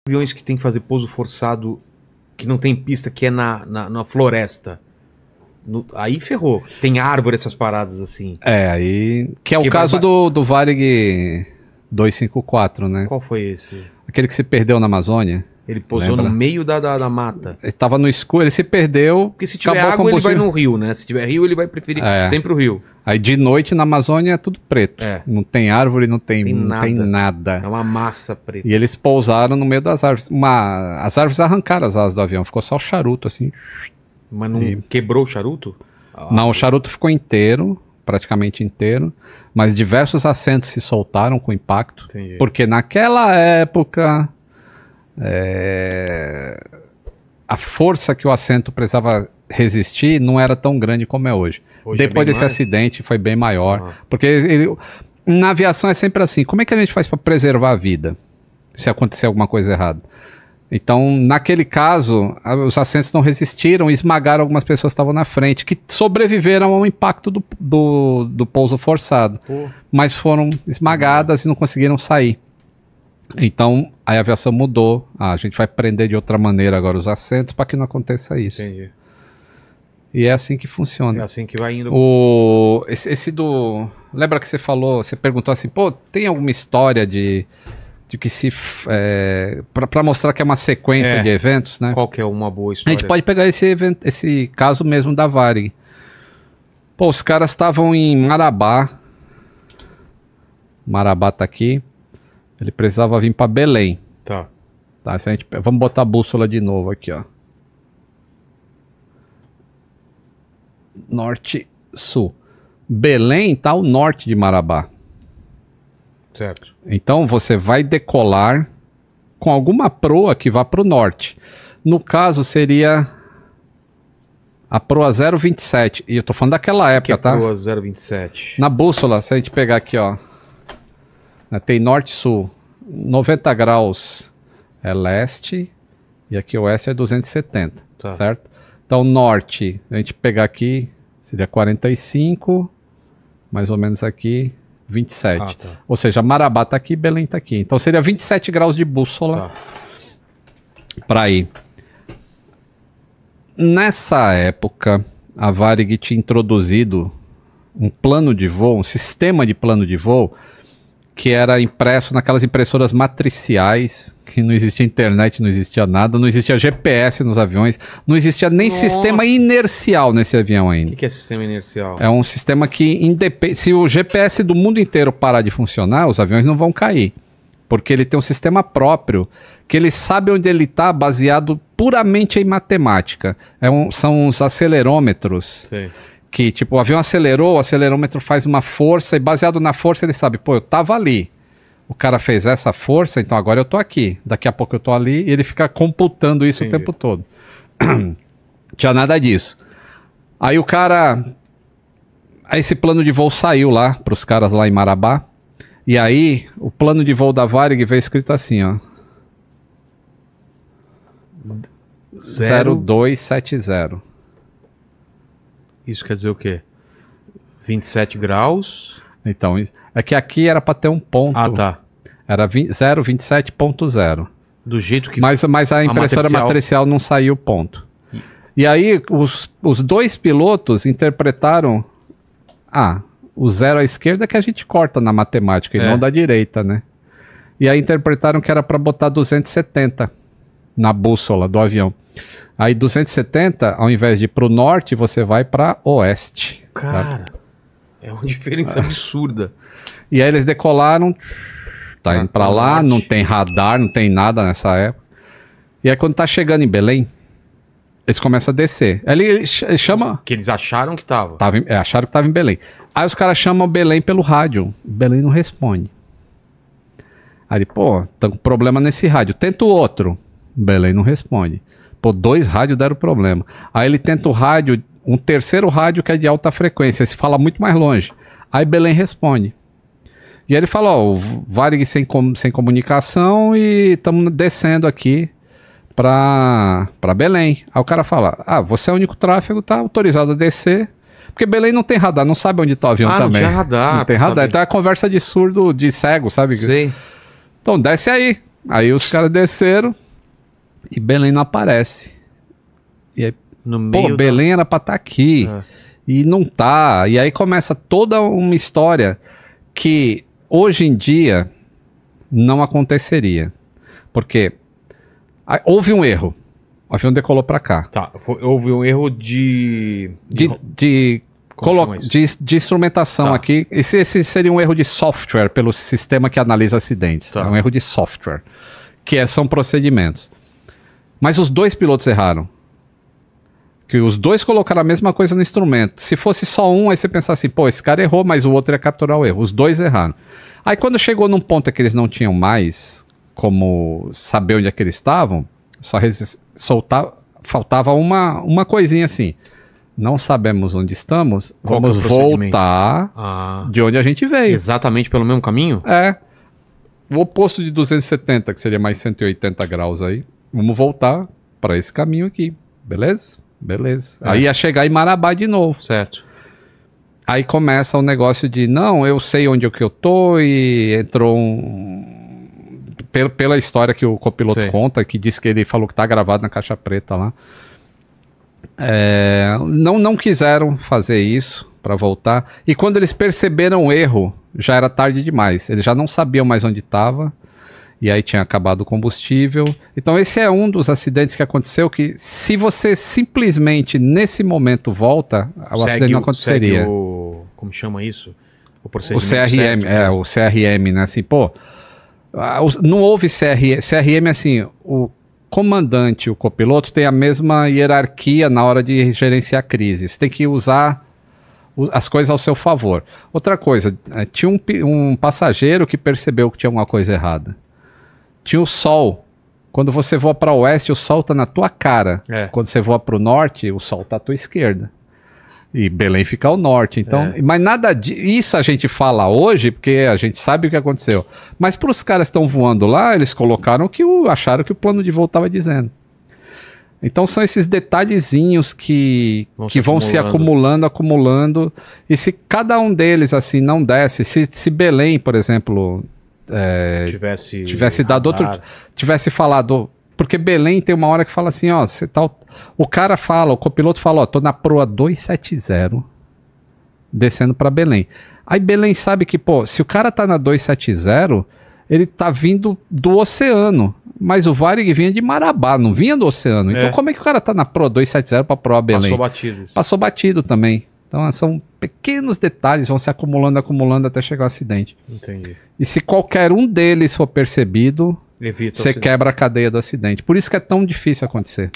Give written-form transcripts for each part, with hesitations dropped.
Aviões que tem que fazer pouso forçado, que não tem pista, que é na floresta. Aí ferrou. Tem árvore, essas paradas assim. Aí... Que é o caso do Varig 254, né? Qual foi esse? Aquele que se perdeu na Amazônia. Ele pousou no meio da mata. Ele tava no escuro, ele se perdeu. Porque se tiver água, ele vai no rio, né? Se tiver rio, ele vai preferir sempre o rio. Aí de noite na Amazônia é tudo preto. Não tem árvore, não tem nada. É uma massa preta. E eles pousaram no meio das árvores. As árvores arrancaram as asas do avião, ficou só o charuto, assim. Mas não quebrou o charuto? Não, o charuto ficou inteiro, praticamente inteiro. Mas diversos assentos se soltaram com impacto. Entendi. Porque naquela época... a força que o assento precisava resistir não era tão grande como é hoje. Depois desse acidente foi bem maior. Porque na aviação é sempre assim. Como é que a gente faz para preservar a vida se acontecer alguma coisa errada? Então, naquele caso, os assentos não resistiram e esmagaram algumas pessoas que estavam na frente, que sobreviveram ao impacto do pouso forçado. Mas foram esmagadas e não conseguiram sair. Então, a aviação mudou. A gente vai prender de outra maneira agora os assentos para que não aconteça isso. Entendi. E é assim que funciona. É assim que vai indo. Lembra que você falou, você perguntou assim, pô, tem alguma história de que se... para mostrar que é uma sequência de eventos, né? Qual que é uma boa história? A gente pode pegar esse caso mesmo da Varig. Pô, os caras estavam em Marabá. Marabá tá aqui. Ele precisava vir para Belém. Tá. Vamos botar a bússola de novo aqui, ó. Norte, sul. Belém tá ao norte de Marabá. Certo. Então você vai decolar com alguma proa que vá para o norte. No caso seria a proa 027. E eu tô falando daquela época, tá? Proa 027. Na bússola, se a gente pegar aqui, ó. Tem norte e sul. 90 graus é leste. E aqui oeste é 270. Tá. Certo? Então norte, a gente pegar aqui, seria 45. Mais ou menos aqui, 27. Tá. Ou seja, Marabá tá aqui, Belém tá aqui. Então seria 27 graus de bússola para ir. Nessa época, a Varig tinha introduzido um plano de voo, um sistema de plano de voo, que era impresso naquelas impressoras matriciais, que não existia internet, não existia nada, não existia GPS nos aviões, não existia nem sistema inercial nesse avião ainda. O que é sistema inercial? É um sistema que independe. Se o GPS do mundo inteiro parar de funcionar, os aviões não vão cair. Porque ele tem um sistema próprio, que ele sabe onde ele está, baseado puramente em matemática. São os acelerômetros. Sim. Que, tipo, o avião acelerou, o acelerômetro faz uma força e baseado na força ele sabe, pô, eu tava ali. O cara fez essa força, então agora eu tô aqui. Daqui a pouco eu tô ali e ele fica computando isso o tempo todo. Tinha nada disso. Aí o cara... Aí esse plano de voo saiu lá pros caras lá em Marabá. E aí o plano de voo da Varig veio escrito assim, ó. 0270. Isso quer dizer o quê? 27 graus? Então, é que aqui era para ter um ponto. Ah, tá. Era 027.0. Do jeito que... Mas a impressora matricial não saiu o ponto. E aí, os dois pilotos interpretaram... o zero à esquerda que a gente corta na matemática, e não da direita, né? E aí interpretaram que era para botar 270 na bússola do avião. Aí 270, ao invés de ir pro norte, você vai para oeste. Cara, sabe? É uma diferença absurda. E aí eles decolaram, tá indo para lá, não tem radar, não tem nada nessa época. E aí quando tá chegando em Belém, eles começam a descer. Ele chama... Que eles acharam que tava. Acharam que tava em Belém. Aí os caras chamam Belém pelo rádio. Belém não responde. Aí ele, pô, tá com problema nesse rádio. Tenta o outro. Belém não responde. Pô, 2 rádios deram problema. Aí ele tenta o rádio, um terceiro rádio que é de alta frequência, se fala muito mais longe. Aí Belém responde. E aí ele fala, ó, o Varig sem comunicação e estamos descendo aqui pra Belém. Aí o cara fala, você é o único tráfego, tá autorizado a descer. Porque Belém não tem radar, não sabe onde tá o avião também. Não tinha radar. Não tem radar, então é conversa de surdo, de cego, sabe? Sei. Então desce aí. Aí os caras desceram e Belém não aparece. E aí, Belém era pra estar aqui. E não tá. E aí começa toda uma história que hoje em dia não aconteceria. Porque houve um erro. O avião decolou pra cá. Tá, houve um erro de instrumentação aqui. Esse seria um erro de software pelo sistema que analisa acidentes. Tá. É um erro de software. São procedimentos. Mas os dois pilotos erraram. Que os dois colocaram a mesma coisa no instrumento. Se fosse só um, aí você pensar assim, pô, esse cara errou, mas o outro ia capturar o erro. Os dois erraram. Aí quando chegou num ponto que eles não tinham mais como saber onde é que eles estavam, faltava uma coisinha assim. Não sabemos onde estamos, vamos voltar de onde a gente veio. Exatamente pelo mesmo caminho? É. O oposto de 270, que seria mais 180 graus aí. Vamos voltar para esse caminho aqui. Beleza? Beleza. Aí ia chegar em Marabá de novo. Certo. Aí começa o negócio de, não, eu sei onde é que eu tô, e entrou pela história que o copiloto conta, que diz que ele falou que tá gravado na caixa preta lá. Não quiseram fazer isso para voltar. E quando eles perceberam o erro, já era tarde demais. Eles já não sabiam mais onde estava. E aí tinha acabado o combustível. Então esse é um dos acidentes que aconteceu, que se você simplesmente nesse momento volta, o acidente não aconteceria. Como chama isso? O procedimento CRM, certo, o CRM, né? Assim, pô, não houve CRM assim, o comandante, o copiloto tem a mesma hierarquia na hora de gerenciar crises. Tem que usar as coisas ao seu favor. Outra coisa, tinha um passageiro que percebeu que tinha alguma coisa errada. Tinha o sol. Quando você voa para o oeste, o sol tá na tua cara. Quando você voa para o norte, o sol tá à tua esquerda. E Belém fica ao norte. Então, mas nada disso a gente fala hoje, porque a gente sabe o que aconteceu. Mas para os caras que estão voando lá, eles colocaram acharam que o plano de voo estava dizendo. Então são esses detalhezinhos que vão se acumulando. E se cada um deles assim não desse, se Belém, por exemplo, tivesse dado tivesse falado, porque Belém tem uma hora que fala assim, ó, o cara fala, o copiloto fala, ó, tô na proa 270 descendo para Belém. Aí Belém sabe que, pô, se o cara tá na 270, ele tá vindo do oceano, mas o Varig vinha de Marabá, não vinha do oceano. Então como é que o cara tá na proa 270 para proa Belém? Passou batido também. Então são pequenos detalhes, vão se acumulando até chegar ao acidente. Entendi. E se qualquer um deles for percebido, você quebra a cadeia do acidente. Por isso que é tão difícil acontecer.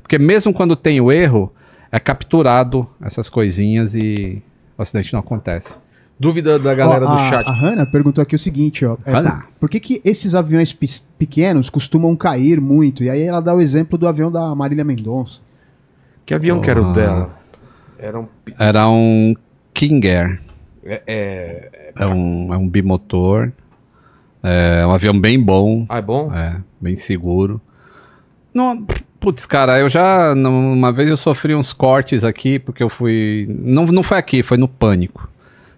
Porque mesmo quando tem o erro, é capturado essas coisinhas e o acidente não acontece. Dúvida da galera do chat. A Hanna perguntou aqui o seguinte, ó. Por que esses aviões pequenos costumam cair muito? E aí ela dá o exemplo do avião da Marília Mendonça. Que avião que era o dela? Era um King Air. É um bimotor. É um avião bem bom. Ah, é bom? Bem seguro. Putz, cara, uma vez eu sofri uns cortes aqui, porque eu fui... Não foi aqui, foi no Pânico.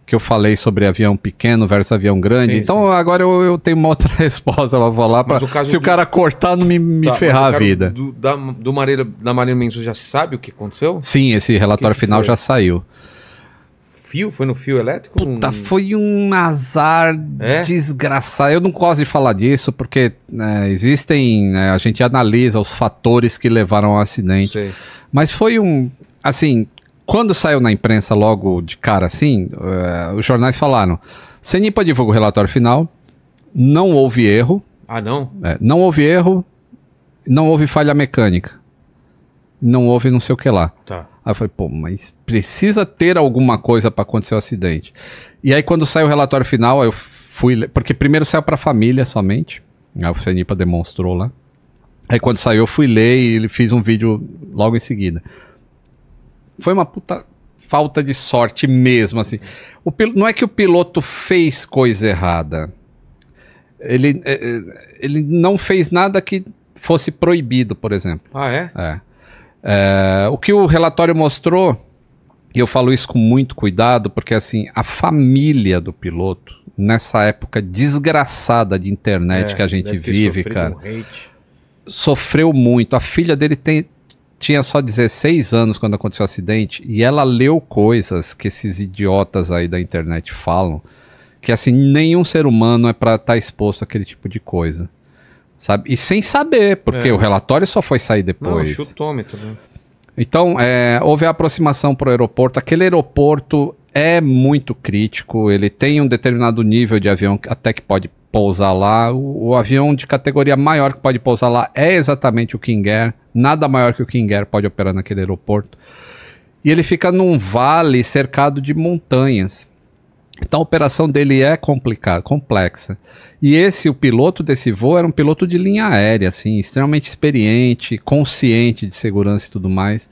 Que eu falei sobre avião pequeno versus avião grande. Sim, então agora eu tenho uma outra resposta pra falar. Se o cara cortar, não me ferrar a vida. Da Marília Mendonça já se sabe o que aconteceu? Sim, esse relatório final já saiu. Foi no fio elétrico? Puta, foi um azar desgraçado. Eu não gosto de falar disso, porque existem... a gente analisa os fatores que levaram ao acidente. Sei. Mas foi assim... Quando saiu na imprensa logo de cara assim, os jornais falaram, CENIPA divulga o relatório final, não houve erro. Ah, não? Não houve erro, não houve falha mecânica, não houve não sei o que lá. Tá. Aí eu falei, pô, mas precisa ter alguma coisa para acontecer o acidente. E aí quando saiu o relatório final, eu fui... Porque primeiro saiu para a família somente, aí o CENIPA demonstrou lá. Aí quando saiu eu fui ler e ele fiz um vídeo logo em seguida. Foi uma puta falta de sorte mesmo, assim. Não é que o piloto fez coisa errada. Ele não fez nada que fosse proibido, por exemplo. Ah, é? O que o relatório mostrou E eu falo isso com muito cuidado, porque assim, a família do piloto, nessa época desgraçada de internet que a gente vive, cara, sofreu muito. A filha dele tinha só 16 anos quando aconteceu o acidente, e ela leu coisas que esses idiotas aí da internet falam, que assim, nenhum ser humano é pra estar exposto àquele tipo de coisa, sabe? E sem saber, porque o relatório só foi sair depois. Não, chutômetro, né? Então, houve a aproximação para o aeroporto. Aquele aeroporto é muito crítico, ele tem um determinado nível de avião até que pode pousar lá. O avião de categoria maior que pode pousar lá é exatamente o King Air. Nada maior que o King Air pode operar naquele aeroporto. E ele fica num vale cercado de montanhas. Então a operação dele é complexa. E o piloto desse voo era um piloto de linha aérea, assim, extremamente experiente, consciente de segurança e tudo mais.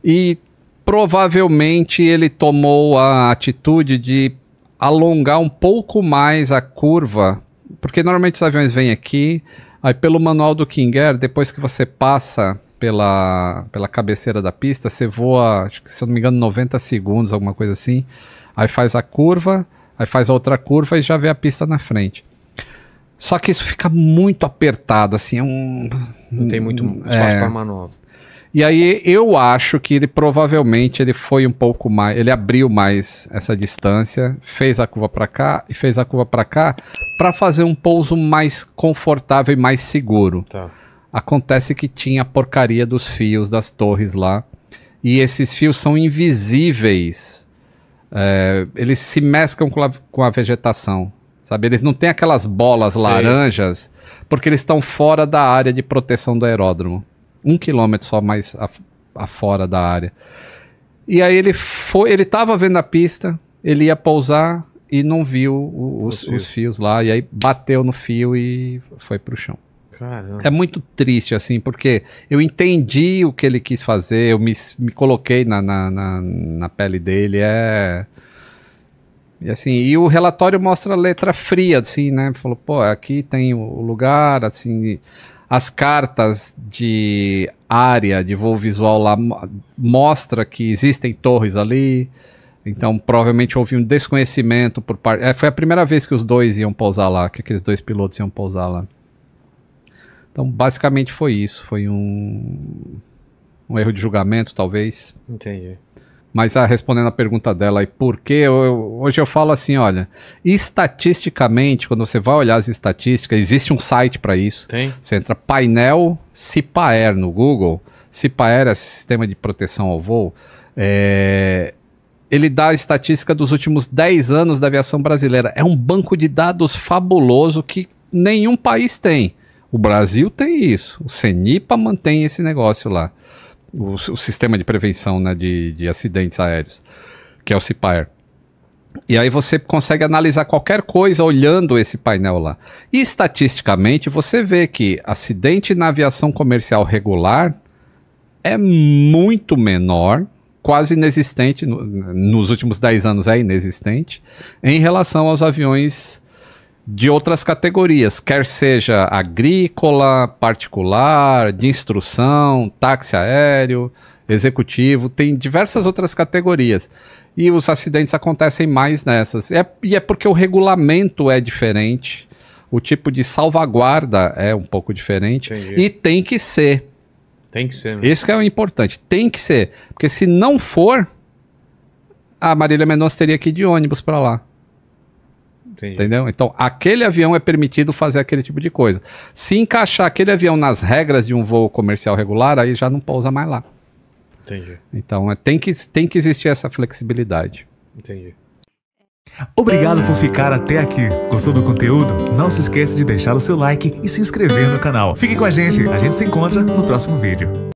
E provavelmente ele tomou a atitude de alongar um pouco mais a curva, porque normalmente os aviões vêm aqui, aí pelo manual do King Air, depois que você passa pela cabeceira da pista, você voa, acho que, se eu não me engano, 90 segundos, alguma coisa assim. Aí faz a curva, aí faz a outra curva e já vê a pista na frente. Só que isso fica muito apertado, assim, não tem muito espaço para manobra. E aí eu acho que ele provavelmente foi um pouco mais, ele abriu mais essa distância, fez a curva para cá e fez a curva para cá para fazer um pouso mais confortável e mais seguro. Tá. Acontece que tinha a porcaria dos fios das torres lá, e esses fios são invisíveis. Eles se mesclam com a vegetação, sabe? Eles não têm aquelas bolas laranjas, porque eles estão fora da área de proteção do aeródromo. 1 quilômetro só mais afora da área. E aí ele estava vendo a pista, ele ia pousar e não viu os fios lá, e aí bateu no fio e foi pro chão. Caramba. É muito triste, assim, porque eu entendi o que ele quis fazer, eu me coloquei na pele dele, e assim, e o relatório mostra a letra fria, assim, né, falou, pô, aqui tem o lugar, assim, as cartas de área de voo visual lá mostra que existem torres ali, então provavelmente houve um desconhecimento por parte, foi a primeira vez que os dois iam pousar lá, que aqueles dois pilotos iam pousar lá. Então, basicamente foi isso. Foi um erro de julgamento, talvez. Entendi. Mas respondendo a pergunta dela, e por quê? Hoje eu falo assim, olha, estatisticamente, quando você vai olhar as estatísticas, existe um site para isso. Tem. Você entra painel CIPAER no Google. CIPAER é Sistema de Proteção ao Voo. Ele dá a estatística dos últimos 10 anos da aviação brasileira. É um banco de dados fabuloso que nenhum país tem. O Brasil tem isso, o CENIPA mantém esse negócio lá, o sistema de prevenção, né, de acidentes aéreos, que é o CIPAER. E aí você consegue analisar qualquer coisa olhando esse painel lá. E estatisticamente você vê que acidente na aviação comercial regular é muito menor, quase inexistente, nos últimos 10 anos é inexistente, em relação aos aviões de outras categorias, quer seja agrícola, particular, de instrução, táxi aéreo, executivo, tem diversas outras categorias. E os acidentes acontecem mais nessas. E é porque o regulamento é diferente, o tipo de salvaguarda é um pouco diferente. Entendi. E tem que ser. Tem que ser. Né? Isso que é o importante, tem que ser. Porque se não for, a Marília Mendonça teria que ir de ônibus para lá. Entendi. Entendeu? Então, aquele avião é permitido fazer aquele tipo de coisa. Se encaixar aquele avião nas regras de um voo comercial regular, aí já não pousa mais lá. Entendi. Então, tem que existir essa flexibilidade. Entendi. Obrigado por ficar até aqui. Gostou do conteúdo? Não se esqueça de deixar o seu like e se inscrever no canal. Fique com a gente se encontra no próximo vídeo.